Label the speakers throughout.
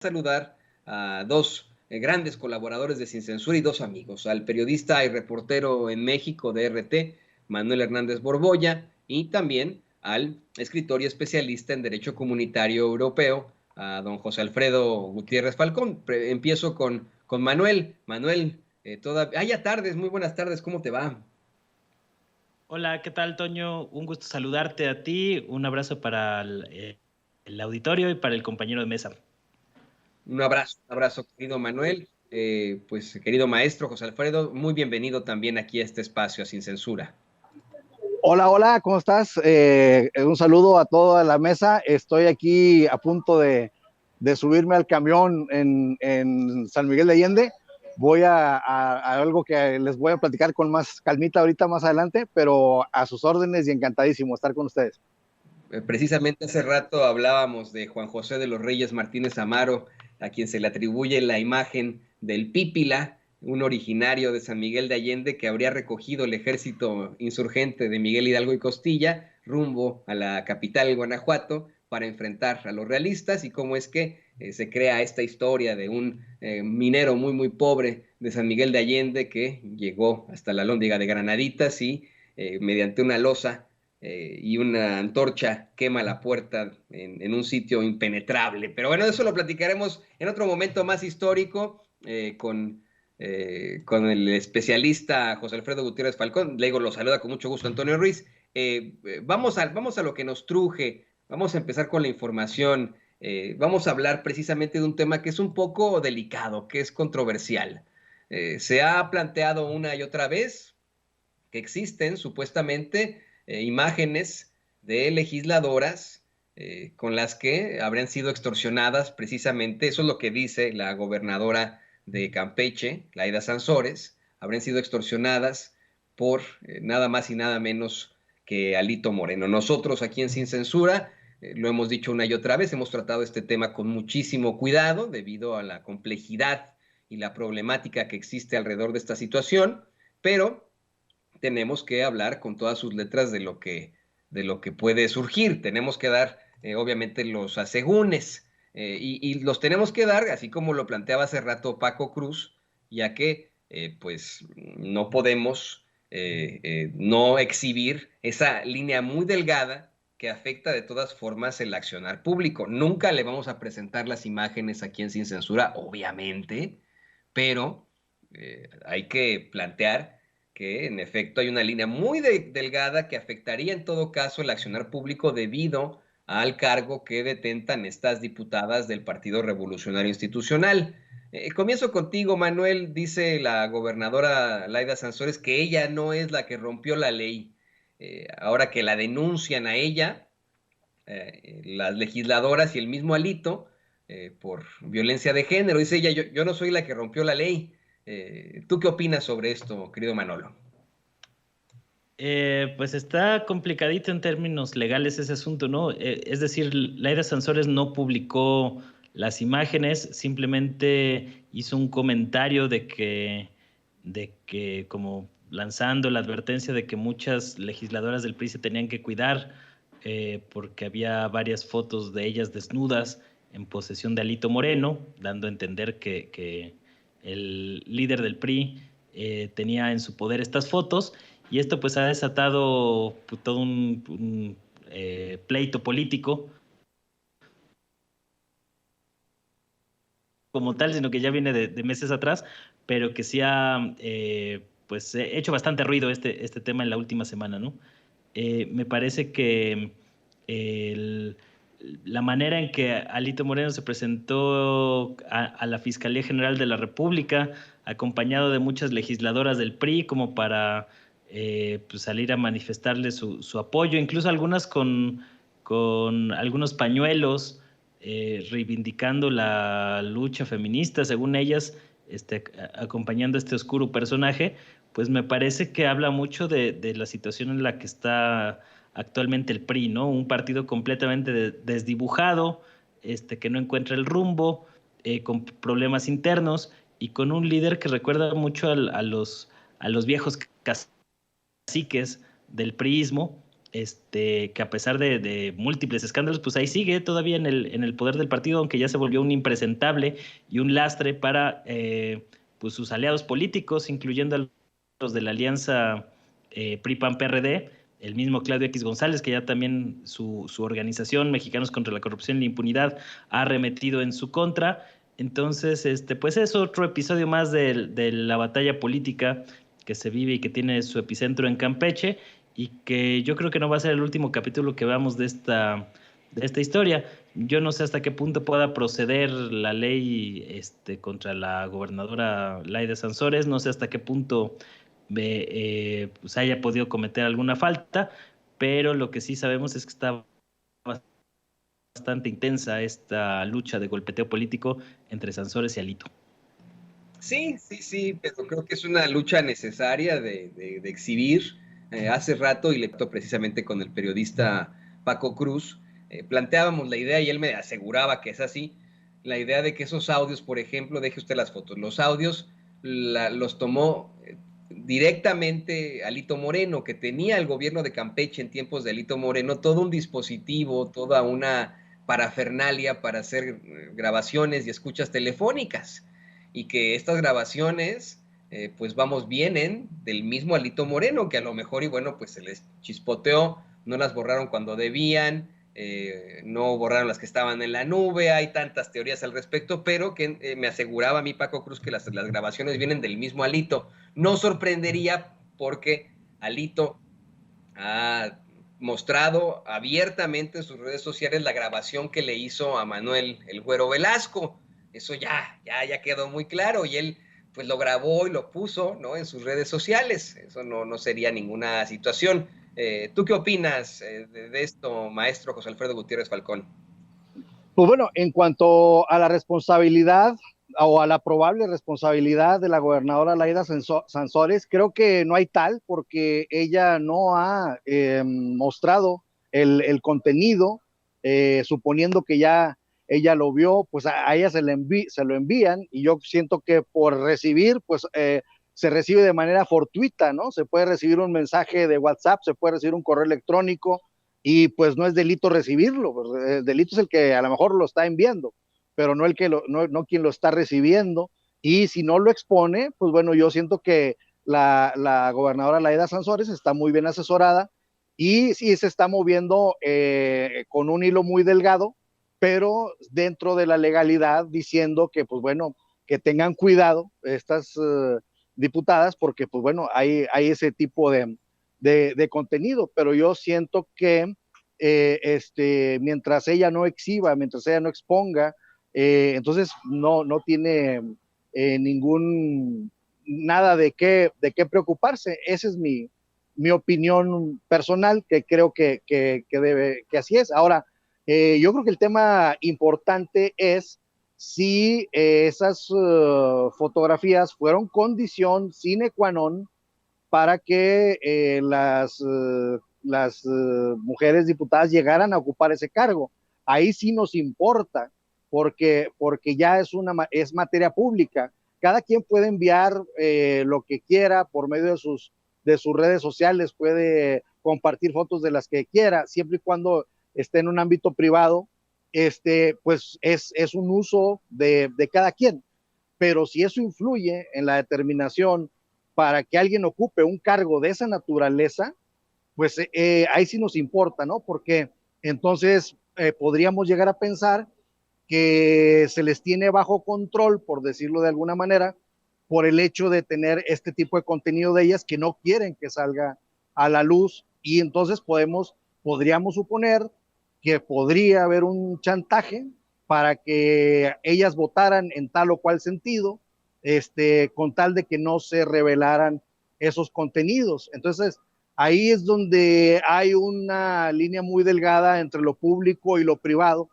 Speaker 1: saludar a dos grandes colaboradores de Sin Censura y dos amigos, al periodista y reportero en México de RT, Manuel Hernández Borbolla, y también al escritor y especialista en Derecho Comunitario Europeo, a don José Alfredo Gutiérrez Falcón. Empiezo con Manuel. Manuel, ya tardes, muy buenas tardes, ¿cómo te va?
Speaker 2: Hola, ¿qué tal, Toño? Un gusto saludarte a ti. Un abrazo para el auditorio y para el compañero de mesa.
Speaker 1: Un abrazo, querido Manuel. Pues, querido maestro José Alfredo, muy bienvenido también aquí a este espacio, a Sin Censura.
Speaker 3: Hola, hola, ¿cómo estás? Un saludo a toda la mesa. Estoy aquí a punto de subirme al camión en San Miguel de Allende. Voy a algo que les voy a platicar con más calmita ahorita más adelante, pero a sus órdenes y encantadísimo estar con ustedes.
Speaker 1: Precisamente hace rato hablábamos de Juan José de los Reyes Martínez Amaro, a quien se le atribuye la imagen del Pípila, un originario de San Miguel de Allende que habría recogido el ejército insurgente de Miguel Hidalgo y Costilla rumbo a la capital, Guanajuato, para enfrentar a los realistas, y cómo es que se crea esta historia de un minero muy pobre de San Miguel de Allende que llegó hasta la Lóndiga de Granaditas y mediante una losa y una antorcha quema la puerta en un sitio impenetrable. Pero bueno, eso lo platicaremos en otro momento más histórico con el especialista José Alfredo Gutiérrez Falcón. Luego lo saluda con mucho gusto Antonio Ruiz. Vamos a lo que nos truje, vamos a empezar con la información. Vamos a hablar precisamente de un tema que es un poco delicado, que es controversial. Se ha planteado una y otra vez que existen supuestamente imágenes de legisladoras con las que habrían sido extorsionadas precisamente, eso es lo que dice la gobernadora de Campeche, Laida Sansores, habrían sido extorsionadas por nada más y nada menos que Alito Moreno. Nosotros aquí en Sin Censura lo hemos dicho una y otra vez, hemos tratado este tema con muchísimo cuidado debido a la complejidad y la problemática que existe alrededor de esta situación, pero tenemos que hablar con todas sus letras de lo que puede surgir. Tenemos que dar, obviamente, los asegúnes y los tenemos que dar, así como lo planteaba hace rato Paco Cruz, ya que pues no podemos no exhibir esa línea muy delgada que afecta de todas formas el accionar público. Nunca le vamos a presentar las imágenes aquí en Sin Censura, obviamente, pero hay que plantear que en efecto hay una línea muy delgada que afectaría en todo caso el accionar público debido al cargo que detentan estas diputadas del Partido Revolucionario Institucional. Comienzo contigo, Manuel. Dice la gobernadora Laida Sansores que ella no es la que rompió la ley. Ahora que la denuncian a ella, las legisladoras y el mismo Alito, por violencia de género. Dice ella, yo no soy la que rompió la ley. ¿Tú qué opinas sobre esto, querido Manolo?
Speaker 2: Pues está complicadito en términos legales ese asunto, ¿no? Es decir, Laida Sansores no publicó las imágenes, simplemente hizo un comentario de que como lanzando la advertencia de que muchas legisladoras del PRI se tenían que cuidar porque había varias fotos de ellas desnudas en posesión de Alito Moreno, dando a entender que el líder del PRI tenía en su poder estas fotos. Y esto pues ha desatado pues, todo un pleito político como tal, sino que ya viene de meses atrás, pero que sí ha pues hecho bastante ruido este tema en la última semana, ¿no? Me parece que el, la manera en que Alito Moreno se presentó a la Fiscalía General de la República, acompañado de muchas legisladoras del PRI, como para pues salir a manifestarle su apoyo, incluso algunas con algunos pañuelos reivindicando la lucha feminista, según ellas, acompañando a este oscuro personaje, pues me parece que habla mucho de la situación en la que está actualmente el PRI, ¿no? Un partido completamente desdibujado, que no encuentra el rumbo, con problemas internos y con un líder que recuerda mucho a los viejos caciques del priismo, que a pesar de múltiples escándalos, pues ahí sigue todavía en el poder del partido, aunque ya se volvió un impresentable y un lastre para pues sus aliados políticos, incluyendo a los de la alianza PRI-PAN-PRD, el mismo Claudio X González, que ya también su organización Mexicanos contra la Corrupción y la Impunidad ha arremetido en su contra. Entonces, pues es otro episodio más de la batalla política que se vive y que tiene su epicentro en Campeche, y que yo creo que no va a ser el último capítulo que veamos de esta historia. Yo no sé hasta qué punto pueda proceder la ley contra la gobernadora Laida Sansores, no sé hasta qué punto pues haya podido cometer alguna falta, pero lo que sí sabemos es que está bastante intensa esta lucha de golpeteo político entre Sansores y Alito.
Speaker 1: Sí, sí, sí, pero creo que es una lucha necesaria de exhibir. Hace rato, y le trato precisamente con el periodista Paco Cruz, planteábamos la idea y él me aseguraba que es así, la idea de que esos audios, por ejemplo, deje usted las fotos, los audios los tomó directamente Alito Moreno, que tenía el gobierno de Campeche en tiempos de Alito Moreno todo un dispositivo, toda una parafernalia para hacer grabaciones y escuchas telefónicas, y que estas grabaciones, pues vamos, vienen del mismo Alito Moreno, que a lo mejor, y bueno, pues se les chispoteó, no las borraron cuando debían, no borraron las que estaban en la nube, hay tantas teorías al respecto, pero que me aseguraba a mí Paco Cruz que las grabaciones vienen del mismo Alito. No sorprendería porque Alito ha mostrado abiertamente en sus redes sociales la grabación que le hizo a Manuel el Güero Velasco. Eso ya quedó muy claro, y él pues lo grabó y lo puso, ¿no?, en sus redes sociales. Eso no sería ninguna situación. ¿Tú qué opinas de esto, maestro José Alfredo Gutiérrez Falcón?
Speaker 3: Pues bueno, en cuanto a la responsabilidad o a la probable responsabilidad de la gobernadora Laida Sansores, creo que no hay tal, porque ella no ha mostrado el contenido, suponiendo que ya ella lo vio, pues a ella se lo envían, y yo siento que por recibir, pues se recibe de manera fortuita, ¿no? Se puede recibir un mensaje de WhatsApp, se puede recibir un correo electrónico, y pues no es delito recibirlo, pues, el delito es el que a lo mejor lo está enviando, pero no no quien lo está recibiendo. Y si no lo expone, pues bueno, yo siento que la gobernadora Laida Sansores está muy bien asesorada, y sí se está moviendo con un hilo muy delgado, pero dentro de la legalidad, diciendo que pues bueno, que tengan cuidado estas diputadas, porque pues bueno, hay ese tipo de contenido, pero yo siento que mientras ella no exhiba, mientras ella no exponga, entonces no tiene nada de qué preocuparse. Esa es mi opinión personal, que creo que así es. Ahora, yo creo que el tema importante es si esas fotografías fueron condición sine qua non para que las mujeres diputadas llegaran a ocupar ese cargo. Ahí sí nos importa, porque ya es materia pública. Cada quien puede enviar lo que quiera por medio de sus redes sociales, puede compartir fotos de las que quiera, siempre y cuando esté en un ámbito privado, pues es un uso de cada quien. Pero si eso influye en la determinación para que alguien ocupe un cargo de esa naturaleza, pues ahí sí nos importa, ¿no? Porque entonces podríamos llegar a pensar que se les tiene bajo control, por decirlo de alguna manera, por el hecho de tener este tipo de contenido de ellas que no quieren que salga a la luz, y entonces podríamos suponer que podría haber un chantaje para que ellas votaran en tal o cual sentido, con tal de que no se revelaran esos contenidos. Entonces, ahí es donde hay una línea muy delgada entre lo público y lo privado,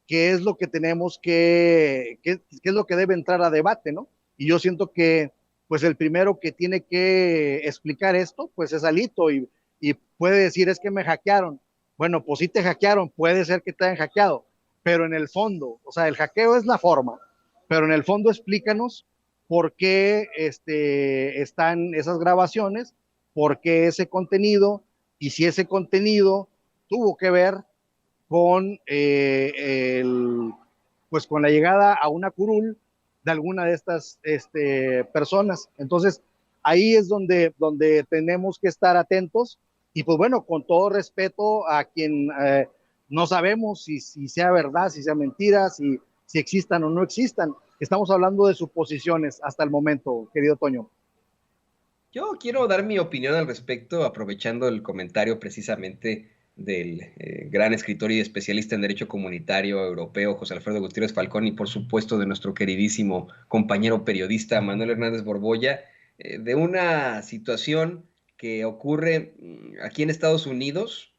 Speaker 3: que es lo que tenemos que es lo que debe entrar a debate, ¿no? Y yo siento que, pues, el primero que tiene que explicar esto, pues, es Alito, y puede decir, es que me hackearon. Bueno, pues sí te hackearon, puede ser que te hayan hackeado, pero en el fondo, o sea, el hackeo es la forma, pero en el fondo explícanos por qué están esas grabaciones, por qué ese contenido, y si ese contenido tuvo que ver con, pues con la llegada a una curul de alguna de estas personas. Entonces, ahí es donde tenemos que estar atentos y pues bueno, con todo respeto a quien no sabemos si sea verdad, si sea mentira, si existan o no existan. Estamos hablando de suposiciones hasta el momento, querido Toño.
Speaker 1: Yo quiero dar mi opinión al respecto, aprovechando el comentario precisamente del gran escritor y especialista en derecho comunitario europeo, José Alfredo Gutiérrez Falcón, y por supuesto de nuestro queridísimo compañero periodista Manuel Hernández Borbolla, de una situación que ocurre aquí en Estados Unidos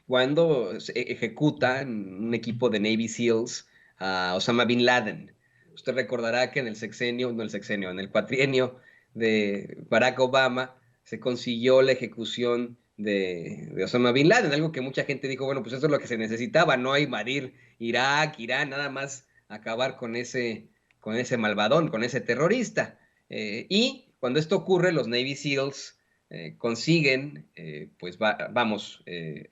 Speaker 1: cuando se ejecuta un equipo de Navy SEALs a Osama Bin Laden. Usted recordará que en el sexenio, no el sexenio, en el cuatrienio de Barack Obama se consiguió la ejecución de Osama Bin Laden, algo que mucha gente dijo, bueno, pues eso es lo que se necesitaba, no invadir Irak, Irán, nada más acabar con ese malvadón, con ese terrorista. Y cuando esto ocurre, los Navy SEALs consiguen, pues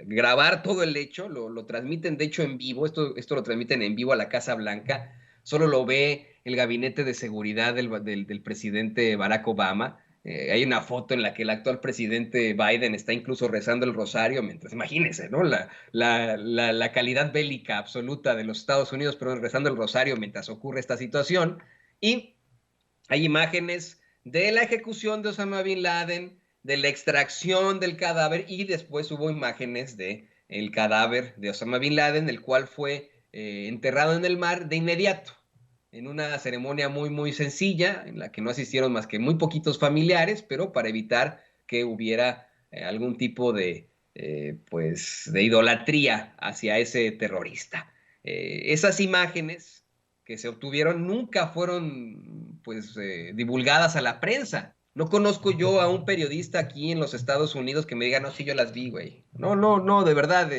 Speaker 1: grabar todo el hecho, lo transmiten de hecho en vivo, esto lo transmiten en vivo a la Casa Blanca, solo lo ve el gabinete de seguridad del presidente Barack Obama. Hay una foto en la que el actual presidente Biden está incluso rezando el rosario, mientras, imagínense, ¿no? La calidad bélica absoluta de los Estados Unidos, pero rezando el rosario mientras ocurre esta situación. Y hay imágenes de la ejecución de Osama Bin Laden, de la extracción del cadáver, y después hubo imágenes de el cadáver de Osama Bin Laden, el cual fue enterrado en el mar de inmediato, en una ceremonia muy, muy sencilla, en la que no asistieron más que muy poquitos familiares, pero para evitar que hubiera algún tipo pues, de idolatría hacia ese terrorista. Esas imágenes que se obtuvieron nunca fueron pues divulgadas a la prensa. No conozco yo a un periodista aquí en los Estados Unidos que me diga, no, sí, yo las vi, güey. No, no, no, de verdad,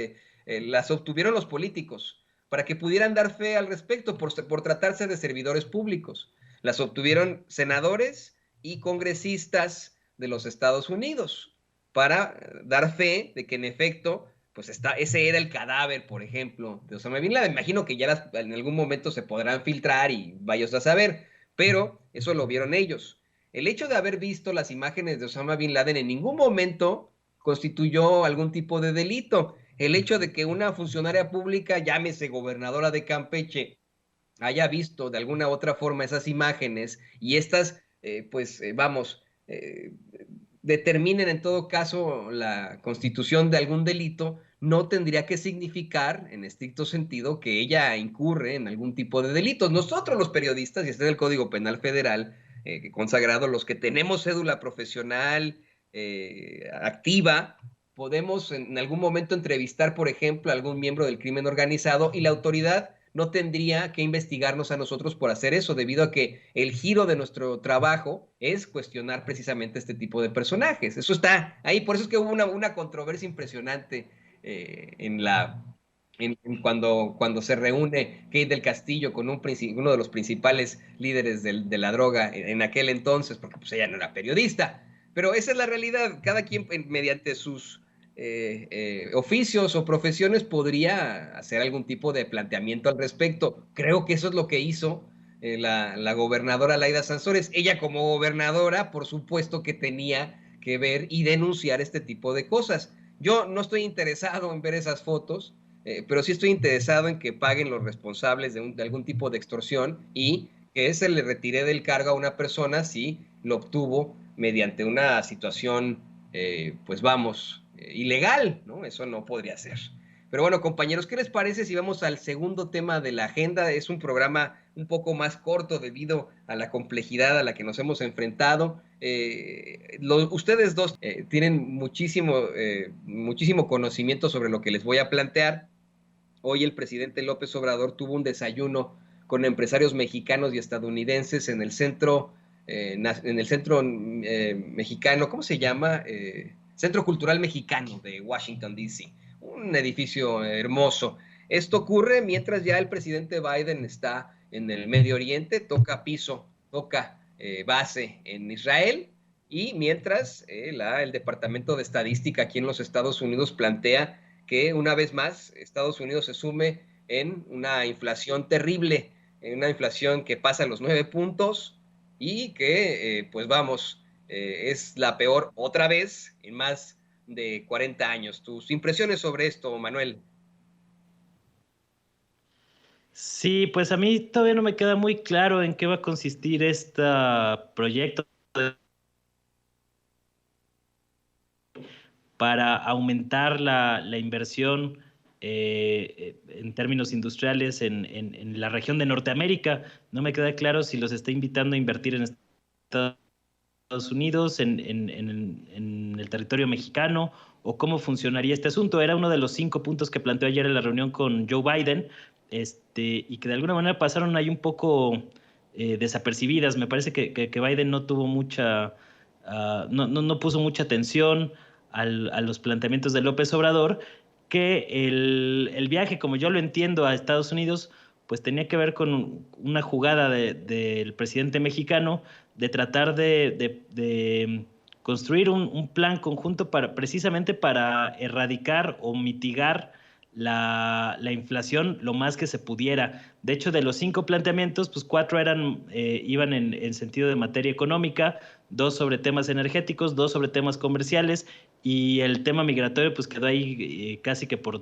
Speaker 1: las obtuvieron los políticos para que pudieran dar fe al respecto por tratarse de servidores públicos. Las obtuvieron senadores y congresistas de los Estados Unidos para dar fe de que en efecto pues ese era el cadáver, por ejemplo, de Osama Bin Laden. Imagino que ya en algún momento se podrán filtrar y vayas a saber, pero eso lo vieron ellos. El hecho de haber visto las imágenes de Osama Bin Laden en ningún momento constituyó algún tipo de delito. El hecho de que una funcionaria pública, llámese gobernadora de Campeche, haya visto de alguna u otra forma esas imágenes y estas, determinen en todo caso la constitución de algún delito, no tendría que significar, en estricto sentido, que ella incurre en algún tipo de delitos. Nosotros los periodistas, y está en el Código Penal Federal, consagrado, los que tenemos cédula profesional activa, podemos en algún momento entrevistar, por ejemplo, a algún miembro del crimen organizado y la autoridad no tendría que investigarnos a nosotros por hacer eso, debido a que el giro de nuestro trabajo es cuestionar precisamente este tipo de personajes. Eso está ahí, por eso es que hubo una controversia impresionante cuando se reúne Kate del Castillo con uno de los principales líderes de la droga en aquel entonces, porque pues ella no era periodista. Pero esa es la realidad, cada quien mediante sus oficios o profesiones podría hacer algún tipo de planteamiento al respecto. Creo que eso es lo que hizo la gobernadora Laida Sansores. Ella como gobernadora, por supuesto que tenía que ver y denunciar este tipo de cosas. Yo no estoy interesado en ver esas fotos, pero sí estoy interesado en que paguen los responsables de algún tipo de extorsión y que se le retire del cargo a una persona si lo obtuvo mediante una situación, ilegal, ¿no? Eso no podría ser. Pero bueno, compañeros, ¿qué les parece si vamos al segundo tema de la agenda? Es un programa un poco más corto debido a la complejidad a la que nos hemos enfrentado. Ustedes dos tienen muchísimo conocimiento sobre lo que les voy a plantear. Hoy el presidente López Obrador tuvo un desayuno con empresarios mexicanos y estadounidenses en el centro mexicano, ¿cómo se llama? Centro Cultural Mexicano de Washington, D.C., un edificio hermoso. Esto ocurre mientras ya el presidente Biden está en el Medio Oriente, toca base en Israel, Y mientras el Departamento de Estadística aquí en los Estados Unidos plantea que una vez más Estados Unidos se sume en una inflación terrible, en una inflación que pasa los 9 puntos y que, pues vamos, es la peor otra vez en más de 40 años. ¿Tus impresiones sobre esto, Manuel?
Speaker 2: Sí, pues a mí todavía no me queda muy claro en qué va a consistir este proyecto para aumentar la inversión en términos industriales en la región de Norteamérica. No me queda claro si los está invitando a invertir en Estados Unidos, en el territorio mexicano, o cómo funcionaría este asunto. Era uno de los 5 puntos que planteó ayer en la reunión con Joe Biden, y que de alguna manera pasaron ahí un poco desapercibidas. Me parece que Biden no tuvo mucha, no puso mucha atención a los planteamientos de López Obrador, que el viaje, como yo lo entiendo, a Estados Unidos, pues tenía que ver con una jugada del presidente mexicano de tratar de construir un plan conjunto precisamente para erradicar o mitigar la inflación lo más que se pudiera. De hecho, de los 5 planteamientos, pues 4 iban en sentido de materia económica, 2 sobre temas energéticos, 2 sobre temas comerciales, y el tema migratorio pues quedó ahí casi que por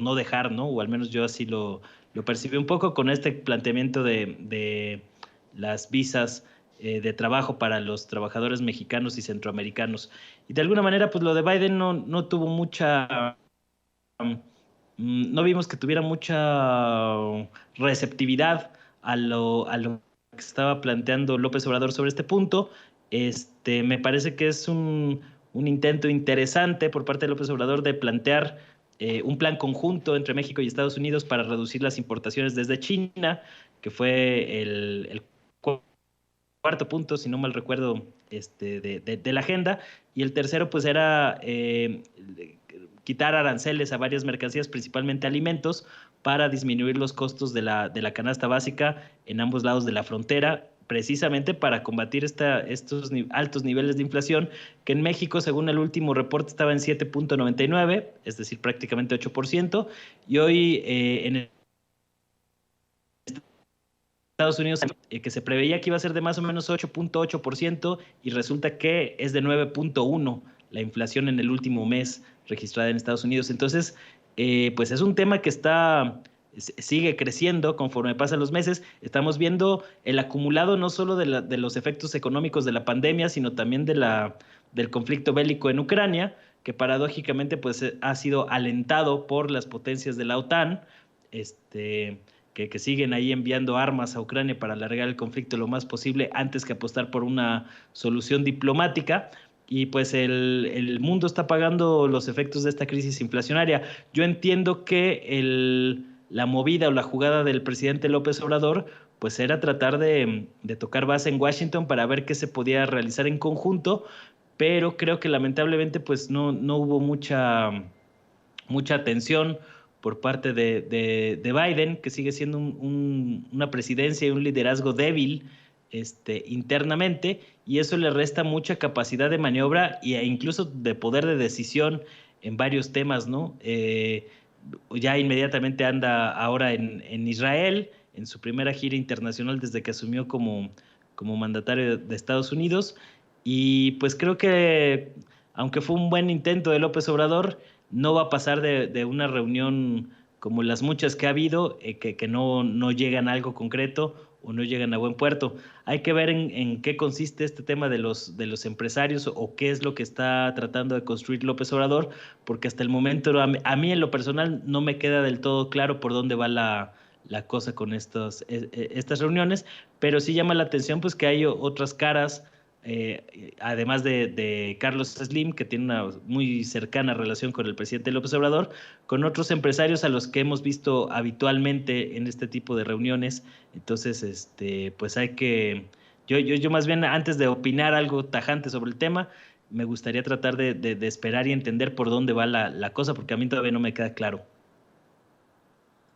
Speaker 2: no dejar, ¿no? O al menos yo así lo percibí un poco con este planteamiento de las visas de trabajo para los trabajadores mexicanos y centroamericanos. Y de alguna manera, pues lo de Biden no tuvo mucha, no vimos que tuviera mucha receptividad a lo que estaba planteando López Obrador sobre este punto. Me parece que es un intento interesante por parte de López Obrador de plantear un plan conjunto entre México y Estados Unidos para reducir las importaciones desde China, que fue el cuarto punto, si no mal recuerdo, de la agenda. Y el tercero, pues, era quitar aranceles a varias mercancías, principalmente alimentos, para disminuir los costos de la canasta básica en ambos lados de la frontera, precisamente para combatir estos altos niveles de inflación, que en México, según el último reporte, estaba en 7.99, es decir, prácticamente 8%, y hoy en Estados Unidos, que se preveía que iba a ser de más o menos 8.8%, y resulta que es de 9.1% la inflación en el último mes registrada en Estados Unidos. Entonces, pues es un tema que sigue creciendo conforme pasan los meses. Estamos viendo el acumulado no solo de los efectos económicos de la pandemia, sino también del conflicto bélico en Ucrania, que paradójicamente pues ha sido alentado por las potencias de la OTAN, que siguen ahí enviando armas a Ucrania para alargar el conflicto lo más posible antes que apostar por una solución diplomática. Y pues el mundo está pagando los efectos de esta crisis inflacionaria. Yo entiendo que la movida o la jugada del presidente López Obrador pues era tratar de tocar base en Washington para ver qué se podía realizar en conjunto, pero creo que lamentablemente pues no hubo mucha atención por parte de Biden, que sigue siendo una presidencia y un liderazgo débil internamente, y eso le resta mucha capacidad de maniobra e incluso de poder de decisión en varios temas, ¿no? Ya inmediatamente anda ahora en Israel, en su primera gira internacional desde que asumió como mandatario de Estados Unidos, y pues creo que, aunque fue un buen intento de López Obrador, no va a pasar de una reunión como las muchas que ha habido, que no llegan a algo concreto o no llegan a buen puerto. Hay que ver en qué consiste este tema de los empresarios, o qué es lo que está tratando de construir López Obrador, porque hasta el momento a mí en lo personal no me queda del todo claro por dónde va la cosa con estas reuniones, pero sí llama la atención pues que hay otras caras, además de Carlos Slim, que tiene una muy cercana relación con el presidente López Obrador, con otros empresarios a los que hemos visto habitualmente en este tipo de reuniones. Entonces, pues yo más bien, antes de opinar algo tajante sobre el tema, me gustaría tratar de esperar y entender por dónde va la cosa, porque a mí todavía no me queda claro.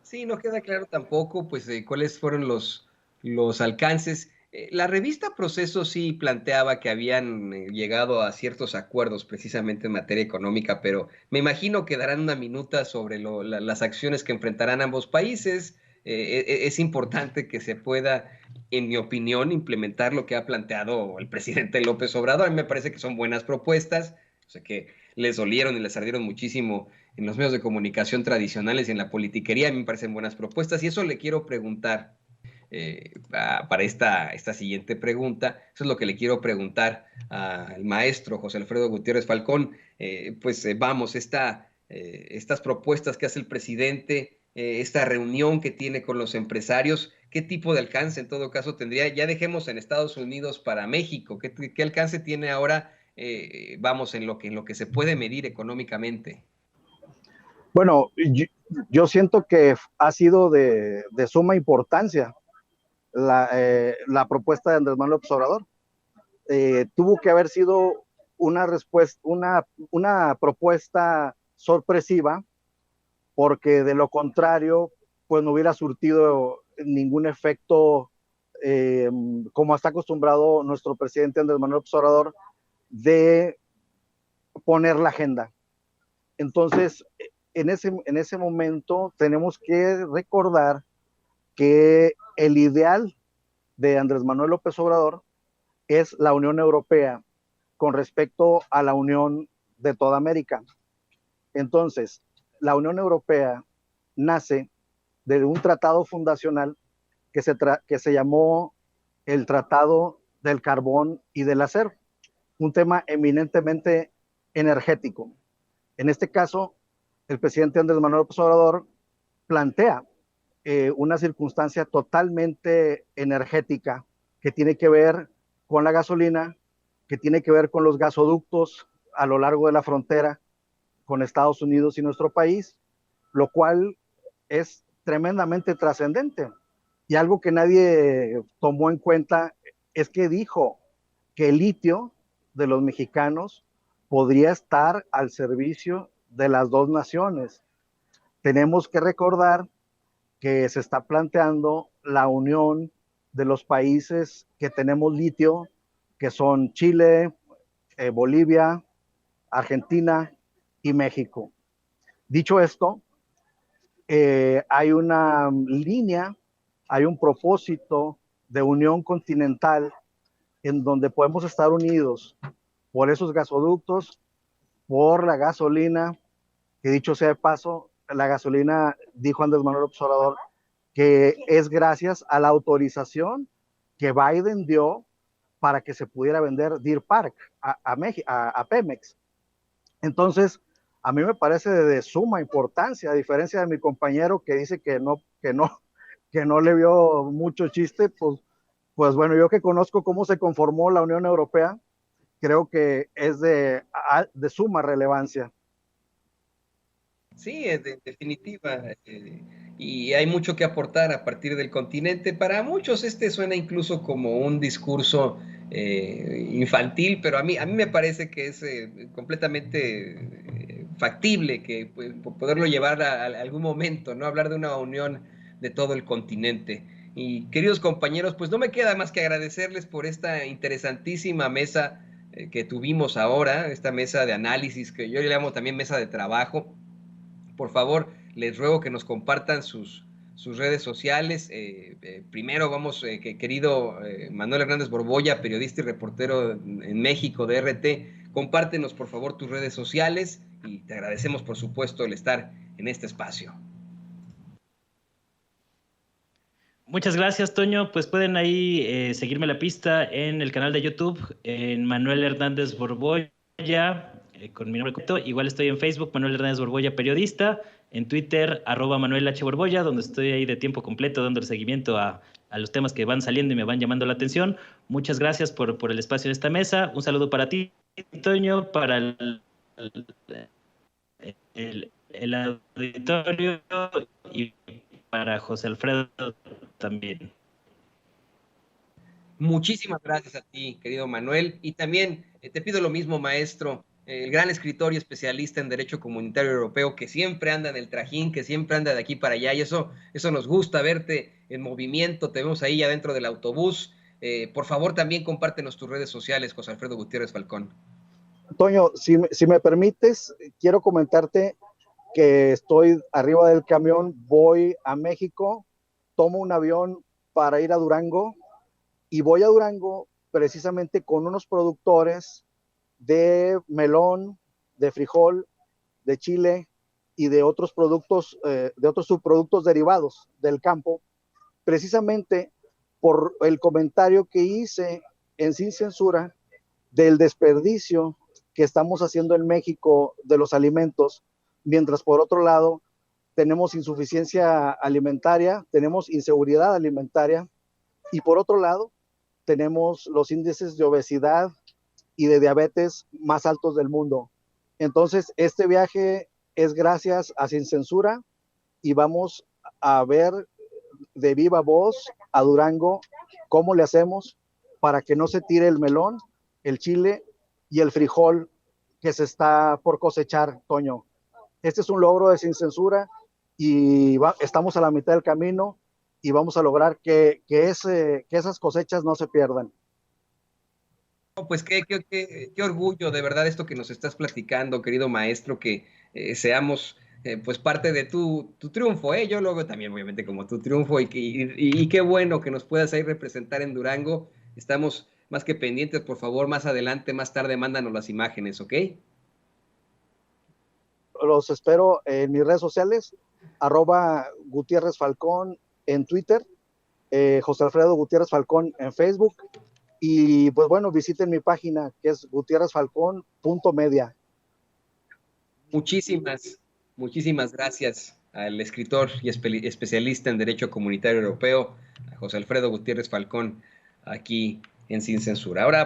Speaker 1: Sí, no queda claro tampoco, pues, cuáles fueron los alcances. La revista Proceso sí planteaba que habían llegado a ciertos acuerdos precisamente en materia económica, pero me imagino que darán una minuta sobre las acciones que enfrentarán ambos países. Es importante que se pueda, en mi opinión, implementar lo que ha planteado el presidente López Obrador. A mí me parece que son buenas propuestas, o sea que les dolieron y les ardieron muchísimo en los medios de comunicación tradicionales y en la politiquería. A mí me parecen buenas propuestas y eso le quiero preguntar para esta siguiente pregunta. Eso es lo que le quiero preguntar al maestro José Alfredo Gutiérrez Falcón. Vamos, estas propuestas que hace el presidente, esta reunión que tiene con los empresarios, ¿qué tipo de alcance en todo caso tendría? Ya dejemos en Estados Unidos para México, ¿qué alcance tiene ahora, vamos, en lo que se puede medir económicamente?
Speaker 3: Bueno, yo siento que ha sido de suma importancia la propuesta de Andrés Manuel López Obrador. Tuvo que haber sido una respuesta, una propuesta sorpresiva, porque de lo contrario, pues no hubiera surtido ningún efecto, como está acostumbrado nuestro presidente Andrés Manuel López Obrador, de poner la agenda. Entonces, en ese momento tenemos que recordar que el ideal de Andrés Manuel López Obrador es la Unión Europea con respecto a la Unión de toda América. Entonces, la Unión Europea nace de un tratado fundacional que se llamó el Tratado del Carbón y del Acero, un tema eminentemente energético. En este caso, el presidente Andrés Manuel López Obrador plantea una circunstancia totalmente energética que tiene que ver con la gasolina, que tiene que ver con los gasoductos a lo largo de la frontera con Estados Unidos y nuestro país, lo cual es tremendamente trascendente. Y algo que nadie tomó en cuenta es que dijo que el litio de los mexicanos podría estar al servicio de las dos naciones. Tenemos que recordar que se está planteando la unión de los países que tenemos litio, que son Chile, Bolivia, Argentina y México. Dicho esto, hay una línea, hay un propósito de unión continental en donde podemos estar unidos por esos gasoductos, por la gasolina, que dicho sea de paso, la gasolina, dijo Andrés Manuel López Obrador, que es gracias a la autorización que Biden dio para que se pudiera vender Deer Park a Pemex. Entonces, a mí me parece de suma importancia, a diferencia de mi compañero que dice que no le vio mucho chiste, pues bueno, yo que conozco cómo se conformó la Unión Europea, creo que es de suma relevancia.
Speaker 1: Sí, en definitiva, y hay mucho que aportar a partir del continente. Para muchos suena incluso como un discurso infantil, pero a mí me parece que es completamente factible que poderlo llevar a algún momento, ¿no? Hablar de una unión de todo el continente. Y queridos compañeros, pues no me queda más que agradecerles por esta interesantísima mesa que tuvimos ahora, esta mesa de análisis que yo le llamo también mesa de trabajo. Por favor, les ruego que nos compartan sus redes sociales. Primero vamos, querido Manuel Hernández Borbolla, periodista y reportero en México de RT, compártenos por favor tus redes sociales y te agradecemos por supuesto el estar en este espacio.
Speaker 2: Muchas gracias, Toño. Pues pueden ahí seguirme la pista en el canal de YouTube, en Manuel Hernández Borbolla, con mi nombre completo. Igual estoy en Facebook, Manuel Hernández Borbolla, periodista, en Twitter, @Manuel H. Borbolla, donde estoy ahí de tiempo completo dando el seguimiento a los temas que van saliendo y me van llamando la atención. Muchas gracias por el espacio en esta mesa. Un saludo para ti, Toño, para el auditorio y para José Alfredo también.
Speaker 1: Muchísimas gracias a ti, querido Manuel, y también te pido lo mismo, maestro, el gran escritor y especialista en Derecho Comunitario Europeo, que siempre anda en el trajín, que siempre anda de aquí para allá, y eso nos gusta verte en movimiento, te vemos ahí adentro del autobús, Por favor, también compártenos tus redes sociales, José Alfredo Gutiérrez Falcón.
Speaker 3: Toño, si me permites, quiero comentarte que estoy arriba del camión, voy a México, tomo un avión para ir a Durango y voy a Durango precisamente con unos productores de melón, de frijol, de chile y de otros productos, de otros subproductos derivados del campo, precisamente por el comentario que hice en Sin Censura del desperdicio que estamos haciendo en México de los alimentos, mientras por otro lado tenemos insuficiencia alimentaria, tenemos inseguridad alimentaria y por otro lado tenemos los índices de obesidad y de diabetes más altos del mundo. Entonces, este viaje es gracias a Sin Censura y vamos a ver de viva voz a Durango cómo le hacemos para que no se tire el melón, el chile y el frijol que se está por cosechar, Toño. Este es un logro de Sin Censura y estamos a la mitad del camino y vamos a lograr que esas cosechas no se pierdan.
Speaker 1: Pues qué orgullo, de verdad, esto que nos estás platicando, querido maestro, que seamos pues parte de tu triunfo, ¿eh? Yo lo veo también, obviamente, como tu triunfo y qué bueno que nos puedas ahí representar en Durango. Estamos más que pendientes, por favor, más adelante, más tarde, mándanos las imágenes, ¿ok?
Speaker 3: Los espero en mis redes sociales, @Gutiérrez Falcón en Twitter, José Alfredo Gutiérrez Falcón en Facebook. Y pues bueno, visiten mi página que es gutierrezfalcón.media.
Speaker 1: Muchísimas gracias al escritor y especialista en Derecho Comunitario Europeo, a José Alfredo Gutiérrez Falcón, aquí en Sin Censura. Ahora